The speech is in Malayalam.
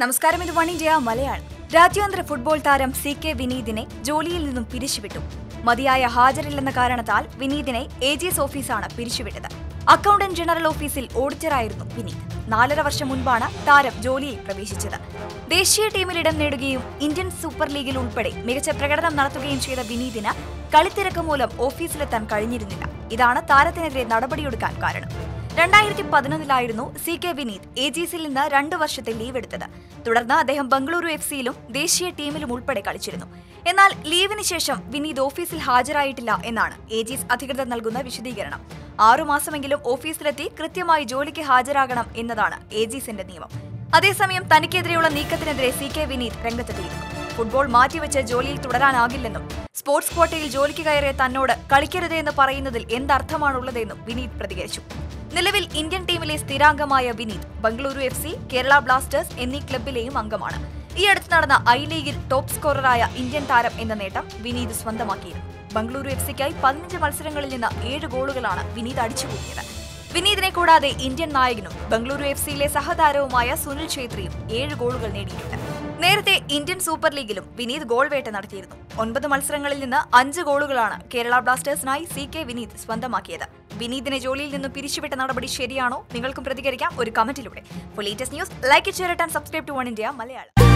നമസ്കാരം, ഇത് വൺ ഇന്ത്യ മലയാളം. രാജ്യാന്തര ഫുട്ബോൾ താരം CK വിനീതിനെ ജോലിയിൽ നിന്നും പിരിച്ചുവിട്ടു. മതിയായ ഹാജരില്ലെന്ന കാരണത്താൽ വിനീതിനെ AGS ഓഫീസാണ് പിരിച്ചുവിട്ടത്. അക്കൗണ്ടന്റ് ജനറൽ ഓഫീസിൽ ഓഡിറ്ററായിരുന്നു വിനീത്. 4.5 വർഷം മുൻപാണ് താരം ജോലിയിൽ പ്രവേശിച്ചത്. ദേശീയ ടീമിൽ ഇടം നേടുകയും ഇന്ത്യൻ സൂപ്പർ ലീഗിൽ ഉൾപ്പെടെ മികച്ച പ്രകടനം നടത്തുകയും ചെയ്ത വിനീതിന് കളിത്തിരക്ക് മൂലം ഓഫീസിലെത്താൻ കഴിഞ്ഞിരുന്നില്ല. ഇതാണ് താരത്തിനെതിരെ നടപടിയെടുക്കാൻ കാരണം. 2011 CK വിനീത് AGSൽ നിന്ന് 2 വർഷത്തെ ലീവ് എടുത്തത്. തുടർന്ന് അദ്ദേഹം ബംഗളൂരു FCയിലും ദേശീയ ടീമിലും ഉൾപ്പെടെ കളിച്ചിരുന്നു. എന്നാൽ ലീവിന് ശേഷം വിനീത് ഓഫീസിൽ ഹാജരായിട്ടില്ല എന്നാണ് AGS അധികൃതർ നൽകുന്ന വിശദീകരണം. 6 മാസമെങ്കിലും ഓഫീസിലെത്തി കൃത്യമായി ജോലിക്ക് ഹാജരാകണം എന്നതാണ് AGSന്റെ നിയമം. അതേസമയം തനിക്കെതിരെയുള്ള നീക്കത്തിനെതിരെ CK വിനീത് രംഗത്തെത്തിയിരുന്നു. ഫുട്ബോൾ മാറ്റിവെച്ച് ജോലിയിൽ തുടരാനാകില്ലെന്നും സ്പോർട്സ് ക്വാട്ടയിൽ ജോലിക്ക് കയറിയ തന്നോട് കളിക്കരുതെന്ന് പറയുന്നതിൽ എന്തർത്ഥമാണുള്ളതെന്നും വിനീത് പ്രതികരിച്ചു. നിലവിൽ ഇന്ത്യൻ ടീമിലെ സ്ഥിരാംഗമായ വിനീത് ബംഗളൂരു FC, കേരള ബ്ലാസ്റ്റേഴ്സ് എന്നീ ക്ലബിലെയും അംഗമാണ്. ഈ അടുത്ത് നടന്ന ലീഗിൽ ടോപ്പ് സ്കോററായ ഇന്ത്യൻ താരം എന്ന നേട്ടം വിനീത് സ്വന്തമാക്കിയിരുന്നു. ബംഗളൂരു FCക്കായി 15 മത്സരങ്ങളിൽ നിന്ന് 7 ഗോളുകളാണ് വിനീത് അടിച്ചുകൂട്ടിയത്. വിനീതിനെ കൂടാതെ ഇന്ത്യൻ നായകനും ബംഗളൂരു FCയിലെ സഹതാരവുമായ സുനിൽ ഛേത്രിയും 7 ഗോളുകൾ നേടിയിട്ടുണ്ട്. നേരത്തെ ഇന്ത്യൻ സൂപ്പർ ലീഗിലും വിനീത് ഗോൾ വേട്ട നടത്തിയിരുന്നു. 9 മത്സരങ്ങളിൽ നിന്ന് 5 ഗോളുകളാണ് കേരള ബ്ലാസ്റ്റേഴ്സിനായി CK വിനീത് സ്വന്തമാക്കിയത്. വിനീതിനെ ജോലിയിൽ നിന്നും പിരിച്ചുവിട്ട നടപടി ശരിയാണോ? നിങ്ങൾക്കും പ്രതികരിക്കാം ഒരു കമന്റിലൂടെ. For latest news, like, share and subscribe to Oneindia Malayalam.